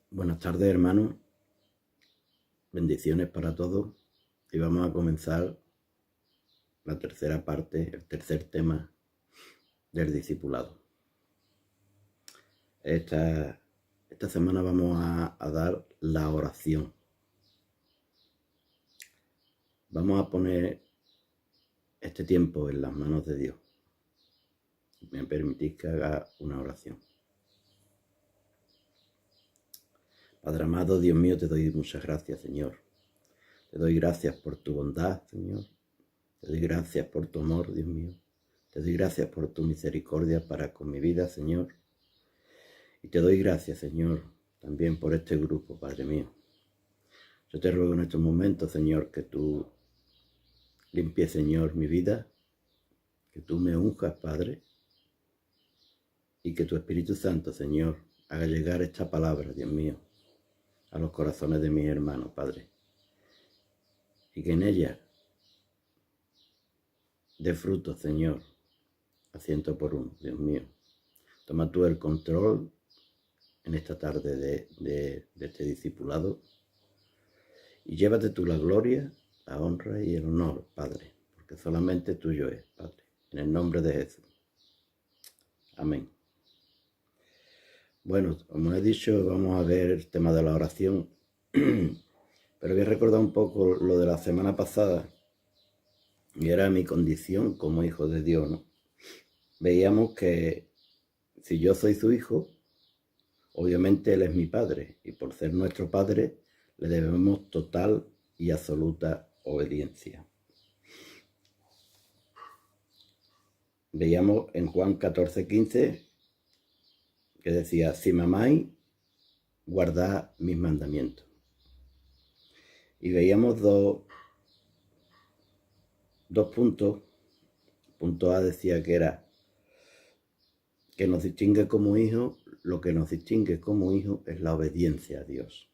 Buenas tardes, hermanos. Bendiciones para todos. Y vamos a comenzar la tercera parte, el tercer tema del discipulado. Esta semana vamos a dar la oración. Vamos a poner este tiempo en las manos de Dios. Me permitís que haga una oración. Padre amado, Dios mío, te doy muchas gracias, Señor. Te doy gracias por tu bondad, Señor. Te doy gracias por tu amor, Dios mío. Te doy gracias por tu misericordia para con mi vida, Señor. Y te doy gracias, Señor, también por este grupo, Padre mío. Yo te ruego en estos momentos, Señor, que tú limpies, Señor, mi vida, que tú me unjas, Padre, y que tu Espíritu Santo, Señor, haga llegar esta palabra, Dios mío, a los corazones de mis hermanos, Padre. Y que en ella dé fruto, Señor, a 100 por 1, Dios mío. Toma tú el control en esta tarde de este discipulado y llévate tú la gloria, la honra y el honor, Padre, porque solamente tuyo es, Padre, en el nombre de Jesús. Amén. Bueno, como he dicho, vamos a ver el tema de la oración, pero voy a recordar un poco lo de la semana pasada, y era mi condición como hijo de Dios, ¿no? Veíamos que si yo soy su hijo, obviamente Él es mi Padre, y por ser nuestro Padre, le debemos total y absoluta obediencia. Veíamos en Juan 14:15 que decía, si me amáis, guardad mis mandamientos. Y veíamos dos puntos. Punto A decía que era que nos distingue como hijos, lo que nos distingue como hijos es la obediencia a Dios.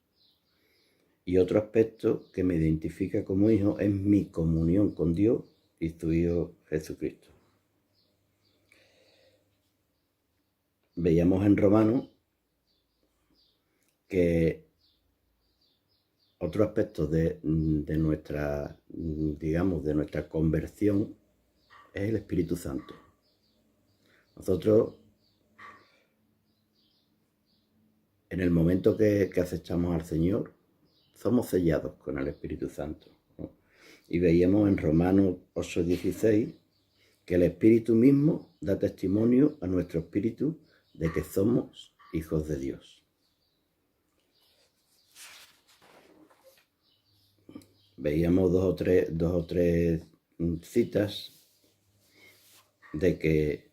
Y otro aspecto que me identifica como hijo es mi comunión con Dios y su Hijo Jesucristo. Veíamos en Romanos que otro aspecto de nuestra, digamos, de nuestra conversión es el Espíritu Santo. Nosotros, en el momento que aceptamos al Señor, somos sellados con el Espíritu Santo, ¿no? Y veíamos en Romanos 8:16 que el Espíritu mismo da testimonio a nuestro espíritu de que somos hijos de Dios. Veíamos dos o tres citas de que,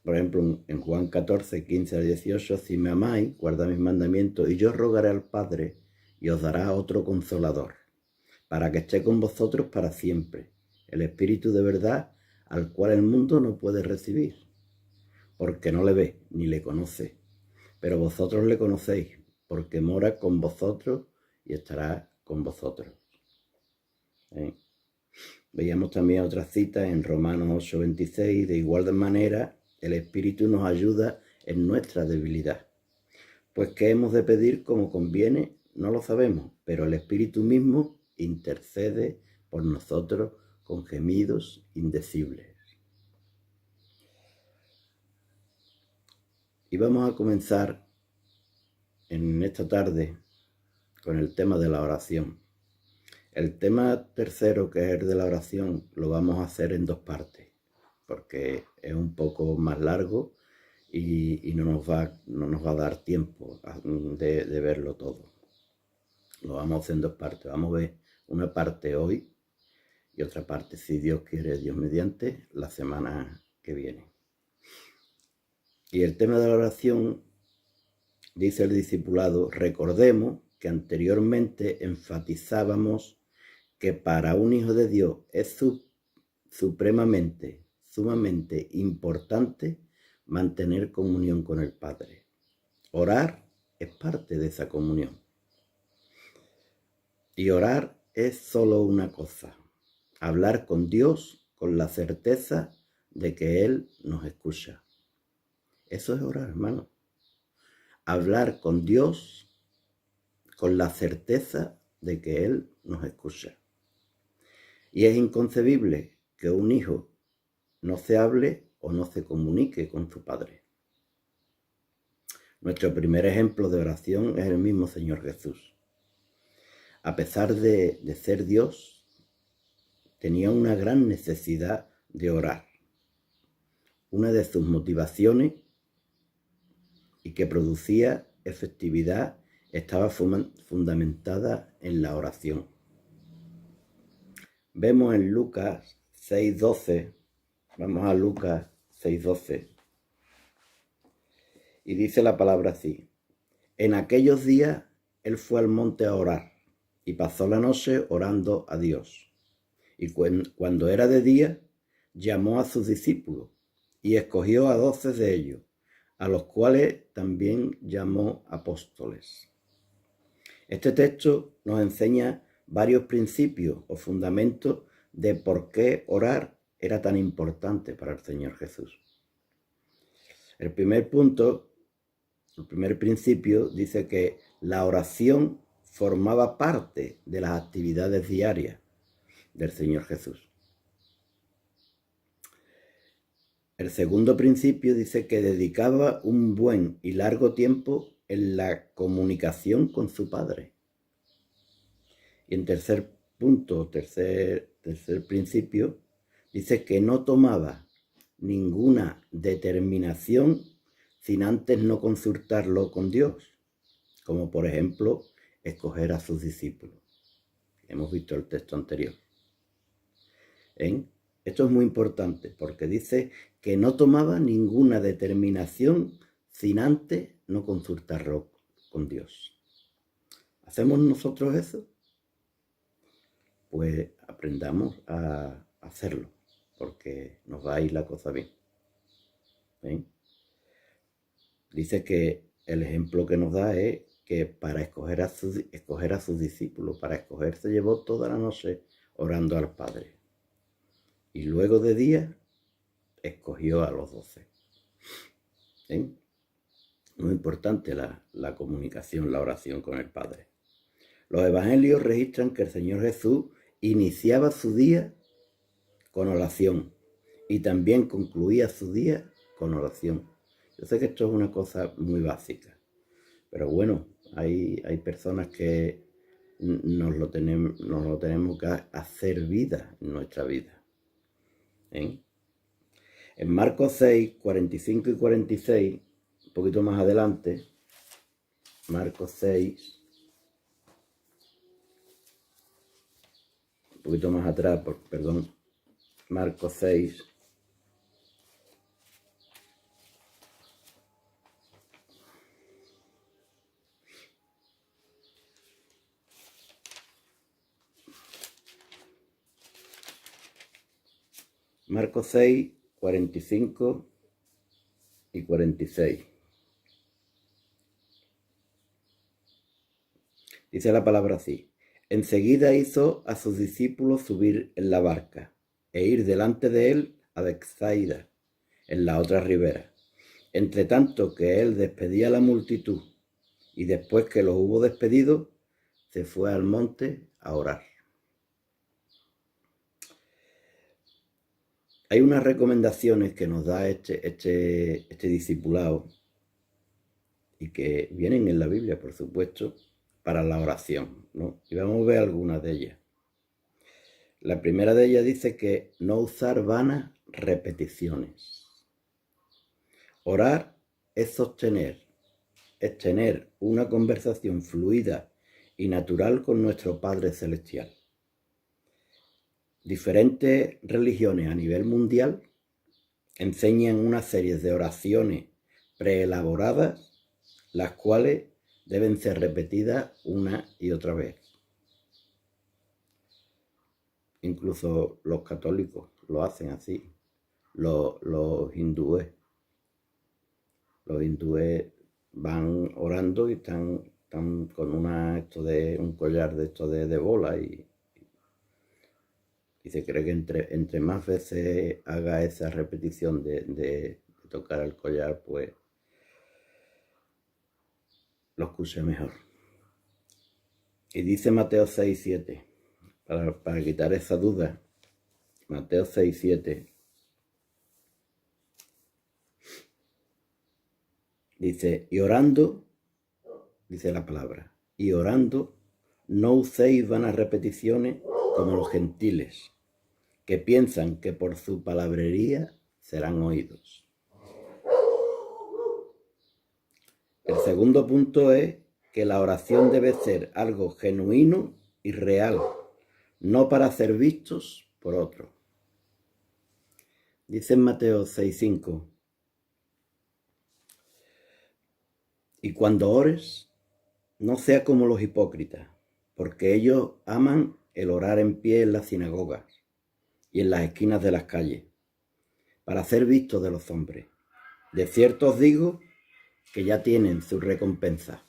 por ejemplo, en Juan 14:15-18, si me amáis, guardad mis mandamientos, y yo rogaré al Padre y os dará otro consolador, para que esté con vosotros para siempre, el Espíritu de verdad, al cual el mundo no puede recibir, porque no le ve ni le conoce, pero vosotros le conocéis, porque mora con vosotros y estará con vosotros. Veíamos también otras citas en Romanos 8:26, de igual manera el Espíritu nos ayuda en nuestra debilidad. Pues qué hemos de pedir como conviene, no lo sabemos, pero el Espíritu mismo intercede por nosotros con gemidos indecibles. Y vamos a comenzar en esta tarde con el tema de la oración. El tema tercero, que es el de la oración, lo vamos a hacer en dos partes, porque es un poco más largo y no nos va a dar tiempo de verlo todo. Lo vamos a hacer en dos partes. Vamos a ver una parte hoy y otra parte, si Dios quiere, Dios mediante, la semana que viene. Y el tema de la oración, dice el discipulado, recordemos que anteriormente enfatizábamos que para un hijo de Dios es sumamente importante mantener comunión con el Padre. Orar es parte de esa comunión. Y orar es solo una cosa, hablar con Dios con la certeza de que Él nos escucha. Eso es orar, hermano. Hablar con Dios con la certeza de que Él nos escucha. Y es inconcebible que un hijo no se hable o no se comunique con su padre. Nuestro primer ejemplo de oración es el mismo Señor Jesús. A pesar de ser Dios, tenía una gran necesidad de orar. Una de sus motivaciones y que producía efectividad estaba fundamentada en la oración. Vemos en Lucas 6:12, vamos a Lucas 6:12, y dice la palabra así: en aquellos días él fue al monte a orar y pasó la noche orando a Dios. Y cuando era de día, llamó a sus discípulos y escogió a 12 de ellos, a los cuales también llamó apóstoles. Este texto nos enseña varios principios o fundamentos de por qué orar era tan importante para el Señor Jesús. El primer punto, el primer principio, dice que la oración formaba parte de las actividades diarias del Señor Jesús. El segundo principio dice que dedicaba un buen y largo tiempo en la comunicación con su Padre. Y en tercer punto, tercer principio, dice que no tomaba ninguna determinación sin antes no consultarlo con Dios, como por ejemplo escoger a sus discípulos. Hemos visto el texto anterior. Esto es muy importante porque dice que no tomaba ninguna determinación sin antes no consultarlo con Dios. ¿Hacemos nosotros eso? Pues aprendamos a hacerlo, porque nos va a ir la cosa bien. Dice que el ejemplo que nos da es que para escoger a sus discípulos, para escoger, se llevó toda la noche orando al Padre. Y luego de día escogió a los 12. Muy importante la comunicación, la oración con el Padre. Los evangelios registran que el Señor Jesús iniciaba su día con oración y también concluía su día con oración. Yo sé que esto es una cosa muy básica, pero bueno, hay personas que nos lo tenemos que hacer vida en nuestra vida. En Marcos 6, 45 y 46, un poquito más adelante, Marcos 6, un poquito más atrás, perdón, Marcos 6, Marcos 6, 45 y 46. Dice la palabra así: enseguida hizo a sus discípulos subir en la barca e ir delante de él a Betsaida, en la otra ribera. Entre tanto que él despedía a la multitud, y después que los hubo despedido, se fue al monte a orar. Hay unas recomendaciones que nos da este discipulado y que vienen en la Biblia, por supuesto, para la oración, ¿no? Y vamos a ver algunas de ellas. La primera de ellas dice que no usar vanas repeticiones. Orar es tener una conversación fluida y natural con nuestro Padre Celestial. Diferentes religiones a nivel mundial enseñan una serie de oraciones preelaboradas, las cuales deben ser repetidas una y otra vez. Incluso los católicos lo hacen así, los hindúes. Los hindúes van orando y están con un collar de esto de bola y se cree que entre más veces haga esa repetición de tocar el collar, pues lo escuche mejor. Y dice Mateo 6:7, para quitar esa duda, Mateo 6:7, dice, y orando, dice la palabra, y orando, no uséis vanas repeticiones como los gentiles, que piensan que por su palabrería serán oídos. El segundo punto es que la oración debe ser algo genuino y real, no para ser vistos por otros. Dice en Mateo 6:5, y cuando ores, no sea como los hipócritas, porque ellos aman el orar en pie en las sinagogas y en las esquinas de las calles, para ser vistos de los hombres. De cierto os digo que ya tienen su recompensa.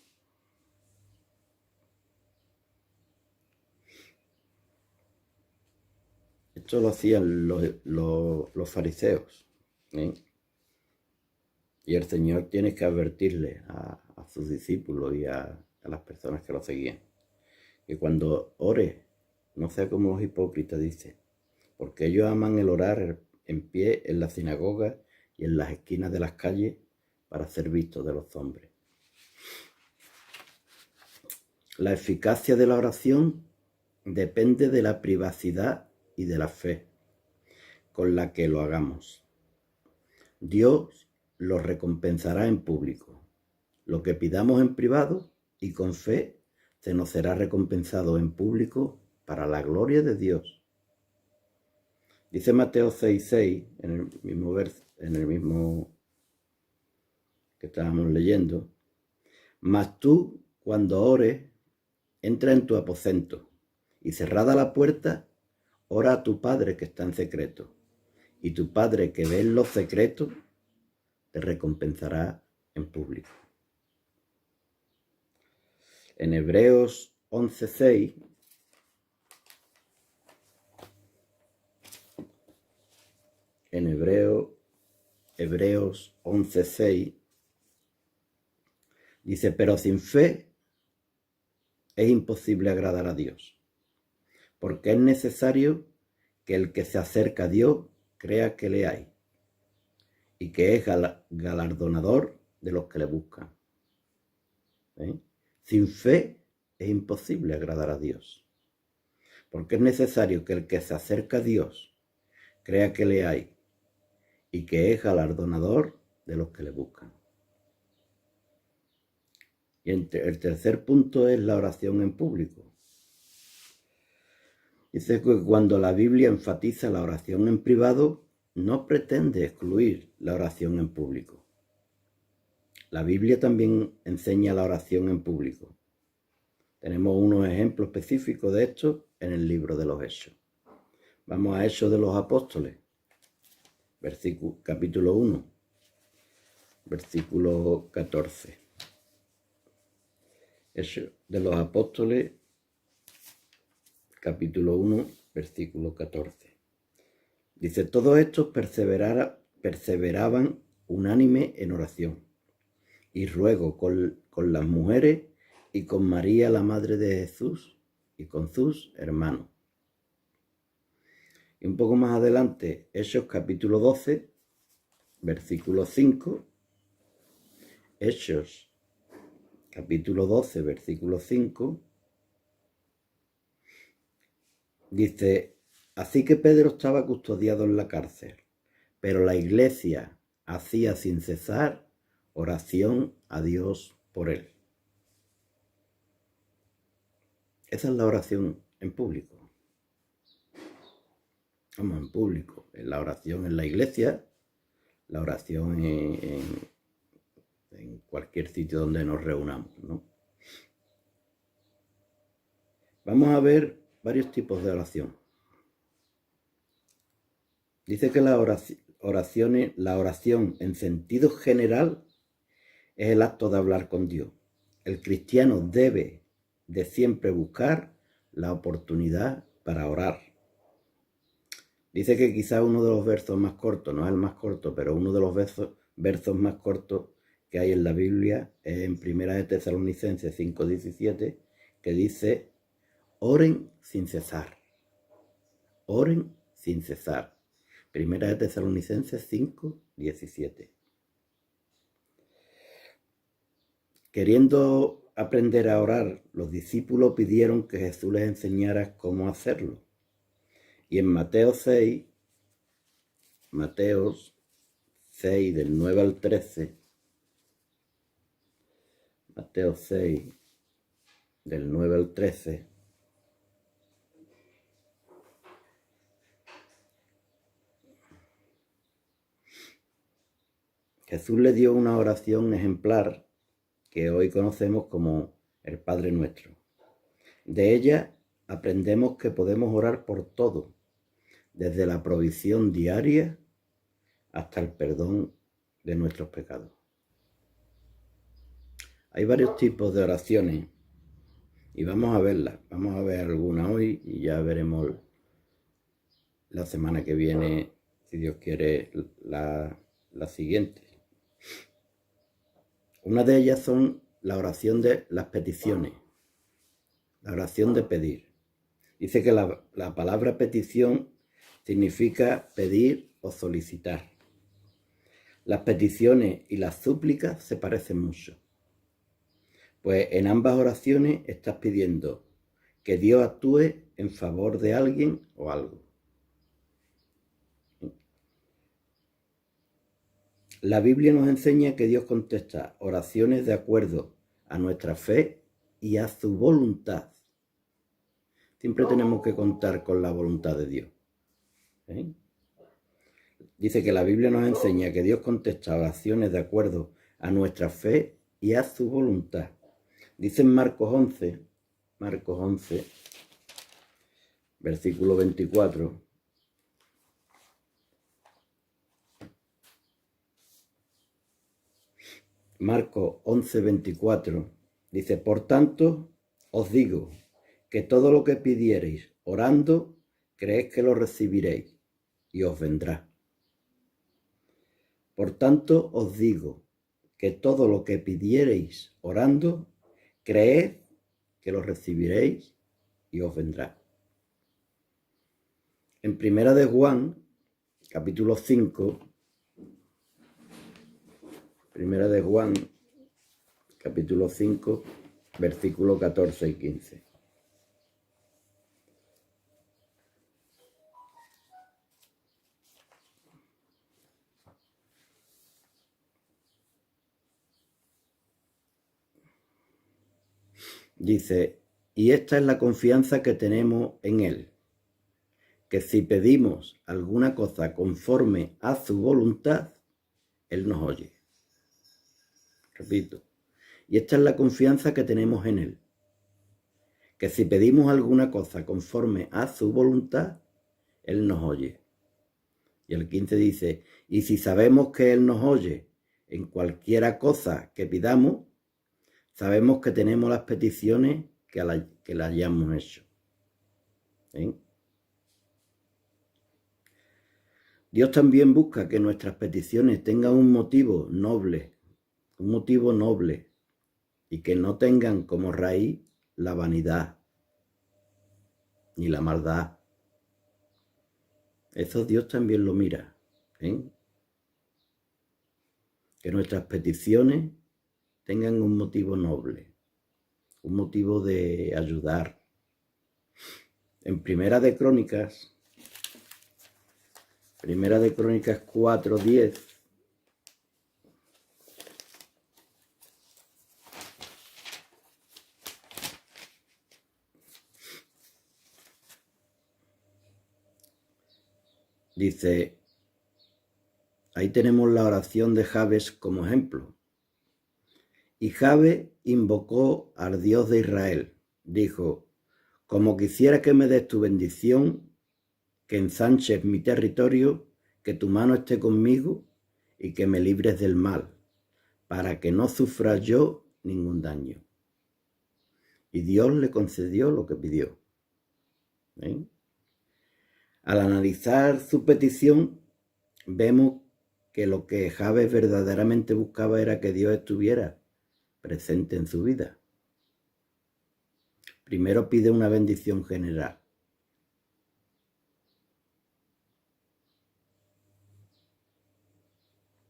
Esto lo hacían los fariseos, ¿eh? Y el Señor tiene que advertirle a sus discípulos y a las personas que lo seguían, que cuando ore, no sea como los hipócritas, dice, porque ellos aman el orar en pie en las sinagogas y en las esquinas de las calles para ser vistos de los hombres. La eficacia de la oración depende de la privacidad y de la fe con la que lo hagamos. Dios lo recompensará en público. Lo que pidamos en privado y con fe se nos será recompensado en público para la gloria de Dios. Dice Mateo 6:6, en el mismo que estábamos leyendo, mas tú, cuando ores, entra en tu aposento y cerrada la puerta, ora a tu Padre que está en secreto, y tu Padre que ve en lo secreto te recompensará en público. En Hebreos 11:6, Hebreos 11:6, dice, pero sin fe es imposible agradar a Dios, porque es necesario que el que se acerca a Dios crea que le hay y que es galardonador de los que le buscan. ¿Eh? Sin fe es imposible agradar a Dios, porque es necesario que el que se acerca a Dios crea que le hay y que es galardonador de los que le buscan. Y el tercer punto es la oración en público. Dice que cuando la Biblia enfatiza la oración en privado, no pretende excluir la oración en público. La Biblia también enseña la oración en público. Tenemos unos ejemplos específicos de esto en el libro de los Hechos. Vamos a Hechos de los Apóstoles, capítulo 1, versículo 14. Hechos de los Apóstoles, capítulo 1, versículo 14. Dice, todos estos perseveraban unánime en oración y ruego con las mujeres y con María, la madre de Jesús, y con sus hermanos. Y un poco más adelante, Hechos capítulo 12, versículo 5. Hechos capítulo 12, versículo 5. Dice, así que Pedro estaba custodiado en la cárcel, pero la iglesia hacía sin cesar oración a Dios por él. Esa es la oración en público. Vamos, en público. La oración en la iglesia, la oración en cualquier sitio donde nos reunamos, ¿no? Vamos a ver varios tipos de oración. Dice que la oración en sentido general es el acto de hablar con Dios. El cristiano debe de siempre buscar la oportunidad para orar. Dice que quizás uno de los versos más cortos, no es el más corto, pero uno de los versos más cortos que hay en la Biblia es en 1 de Tesalonicenses 5:17, que dice, oren sin cesar. Oren sin cesar. Primera de Tesalonicenses 5:17. Queriendo aprender a orar, los discípulos pidieron que Jesús les enseñara cómo hacerlo. Y en Mateo 6, del 9 al 13, Mateo 6, del 9 al 13, Jesús le dio una oración ejemplar que hoy conocemos como el Padre Nuestro. De ella aprendemos que podemos orar por todo, desde la provisión diaria hasta el perdón de nuestros pecados. Hay varios tipos de oraciones y vamos a verlas. Vamos a ver algunas hoy y ya veremos la semana que viene, si Dios quiere, la siguiente. Una de ellas son la oración de las peticiones, la oración de pedir. Dice que la palabra petición significa pedir o solicitar. Las peticiones y las súplicas se parecen mucho, pues en ambas oraciones estás pidiendo que Dios actúe en favor de alguien o algo. La Biblia nos enseña que Dios contesta oraciones de acuerdo a nuestra fe y a su voluntad. Siempre tenemos que contar con la voluntad de Dios. Dice que la Biblia nos enseña que Dios contesta oraciones de acuerdo a nuestra fe y a su voluntad. Dice en Marcos 11, versículo 24. Marcos 11, 24. Dice, por tanto, os digo que todo lo que pidiereis orando, creed que lo recibiréis y os vendrá. Por tanto, os digo que todo lo que pidiereis orando, creed que lo recibiréis y os vendrá. En Primera de Juan, capítulo 5, Primera de Juan, capítulo 5, versículos 14 y 15. Dice, y esta es la confianza que tenemos en Él, que si pedimos alguna cosa conforme a su voluntad, Él nos oye. Repito, y esta es la confianza que tenemos en Él, que si pedimos alguna cosa conforme a su voluntad, Él nos oye. Y el 15 dice, y si sabemos que Él nos oye en cualquiera cosa que pidamos, sabemos que tenemos las peticiones que le hayamos hecho. Dios también busca que nuestras peticiones tengan un motivo noble, y que no tengan como raíz la vanidad ni la maldad. Eso Dios también lo mira. Que nuestras peticiones tengan un motivo noble, un motivo de ayudar. En Primera de Crónicas 4:10, dice, ahí tenemos la oración de Jabes como ejemplo. Y Jabes invocó al Dios de Israel. Dijo, como quisiera que me des tu bendición, que ensanches mi territorio, que tu mano esté conmigo y que me libres del mal, para que no sufra yo ningún daño. Y Dios le concedió lo que pidió. Al analizar su petición, vemos que lo que Jabes verdaderamente buscaba era que Dios estuviera presente en su vida. Primero pide una bendición general.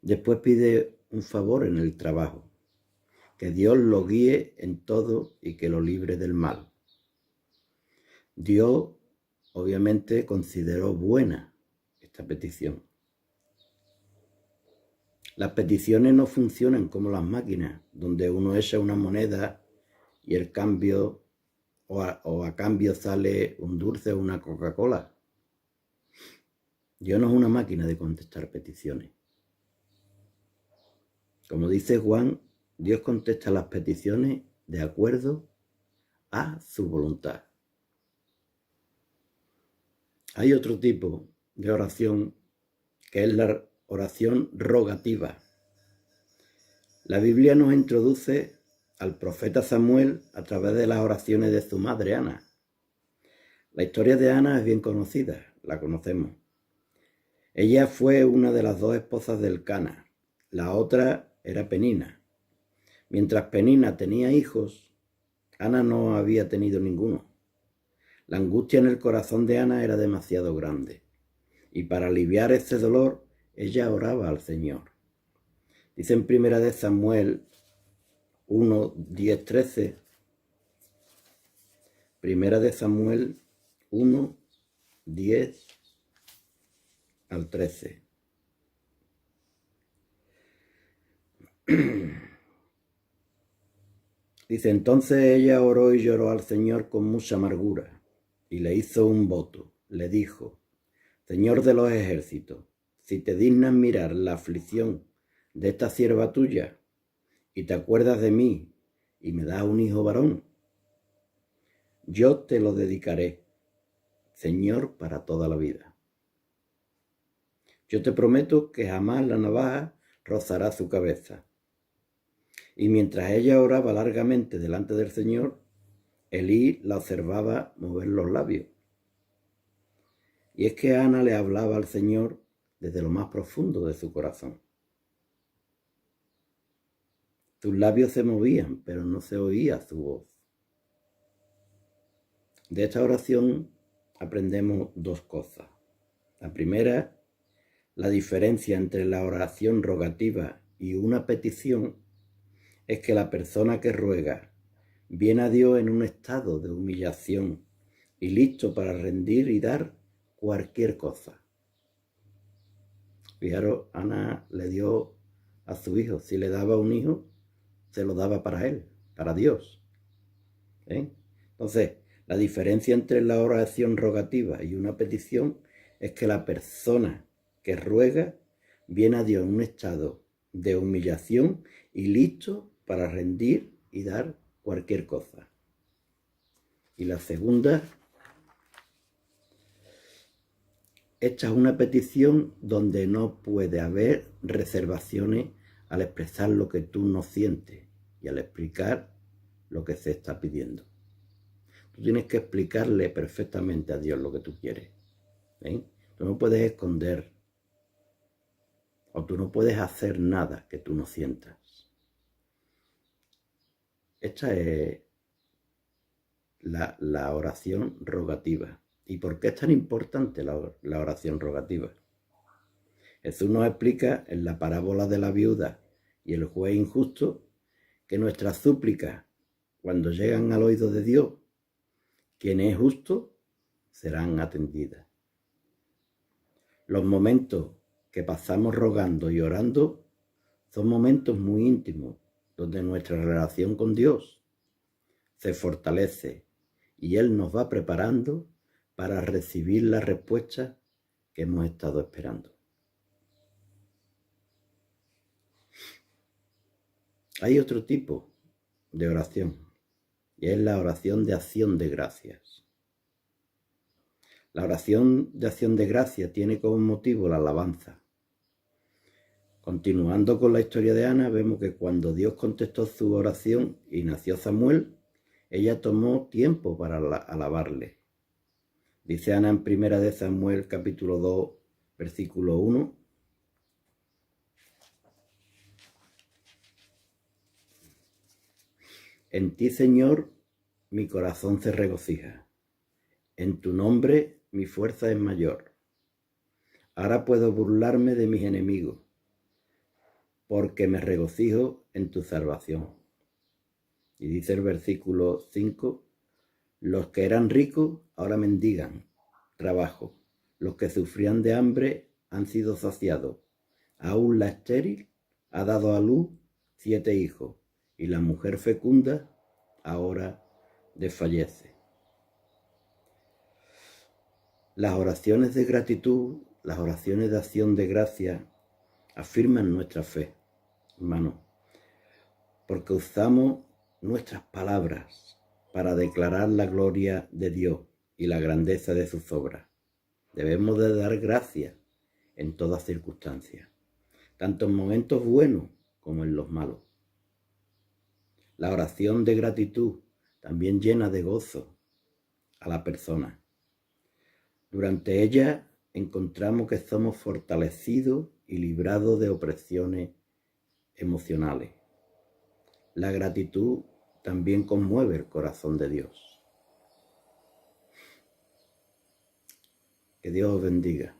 Después pide un favor en el trabajo, que Dios lo guíe en todo y que lo libre del mal. Dios obviamente consideró buena esta petición. Las peticiones no funcionan como las máquinas, donde uno echa una moneda y el cambio o a cambio sale un dulce o una Coca-Cola. Dios no es una máquina de contestar peticiones. Como dice Juan, Dios contesta las peticiones de acuerdo a su voluntad. Hay otro tipo de oración que es la oración rogativa. La Biblia nos introduce al profeta Samuel a través de las oraciones de su madre Ana. La historia de Ana es bien conocida, la conocemos. Ella fue una de las dos esposas del Cana, la otra era Penina. Mientras Penina tenía hijos, Ana no había tenido ninguno. La angustia en el corazón de Ana era demasiado grande, y para aliviar ese dolor, ella oraba al Señor. Dice en 1 Samuel 1, 10, 13, 1 Samuel 1, 10 al 13. Dice, entonces ella oró y lloró al Señor con mucha amargura, y le hizo un voto. Le dijo, Señor de los ejércitos, si te dignas mirar la aflicción de esta sierva tuya, y te acuerdas de mí, y me das un hijo varón, yo te lo dedicaré, Señor, para toda la vida. Yo te prometo que jamás la navaja rozará su cabeza. Y mientras ella oraba largamente delante del Señor, Elí la observaba mover los labios. Y es que Ana le hablaba al Señor desde lo más profundo de su corazón. Sus labios se movían, pero no se oía su voz. De esta oración aprendemos dos cosas. La primera, la diferencia entre la oración rogativa y una petición es que la persona que ruega viene a Dios en un estado de humillación y listo para rendir y dar cualquier cosa. Fijaros, Ana le dio a su hijo, si le daba un hijo, se lo daba para él, para Dios. Entonces, la diferencia entre la oración rogativa y una petición es que la persona que ruega viene a Dios en un estado de humillación y listo para rendir y dar cualquier cosa. Y la segunda, esta es una petición donde no puede haber reservaciones al expresar lo que tú no sientes y al explicar lo que se está pidiendo. Tú tienes que explicarle perfectamente a Dios lo que tú quieres. Tú no puedes esconder o tú no puedes hacer nada que tú no sientas. Esta es la oración rogativa. ¿Y por qué es tan importante la oración rogativa? Jesús nos explica en la parábola de la viuda y el juez injusto que nuestras súplicas, cuando llegan al oído de Dios, quien es justo, serán atendidas. Los momentos que pasamos rogando y orando son momentos muy íntimos, donde nuestra relación con Dios se fortalece y Él nos va preparando para recibir la respuesta que hemos estado esperando. Hay otro tipo de oración y es la oración de acción de gracias. La oración de acción de gracias tiene como motivo la alabanza. Continuando con la historia de Ana, vemos que cuando Dios contestó su oración y nació Samuel, ella tomó tiempo para alabarle. Dice Ana en 1 Samuel capítulo 2, versículo 1. En ti, Señor, mi corazón se regocija. En tu nombre mi fuerza es mayor. Ahora puedo burlarme de mis enemigos, porque me regocijo en tu salvación. Y dice el versículo 5, los que eran ricos ahora mendigan trabajo. Los que sufrían de hambre han sido saciados. Aún la estéril ha dado a luz 7 hijos, y la mujer fecunda ahora desfallece. Las oraciones de gratitud, las oraciones de acción de gracia, afirman nuestra fe, hermano, porque usamos nuestras palabras para declarar la gloria de Dios y la grandeza de sus obras. Debemos de dar gracias en todas circunstancias, tanto en momentos buenos como en los malos. La oración de gratitud también llena de gozo a la persona. Durante ella encontramos que somos fortalecidos y librados de opresiones emocionales. La gratitud también conmueve el corazón de Dios. Que Dios os bendiga.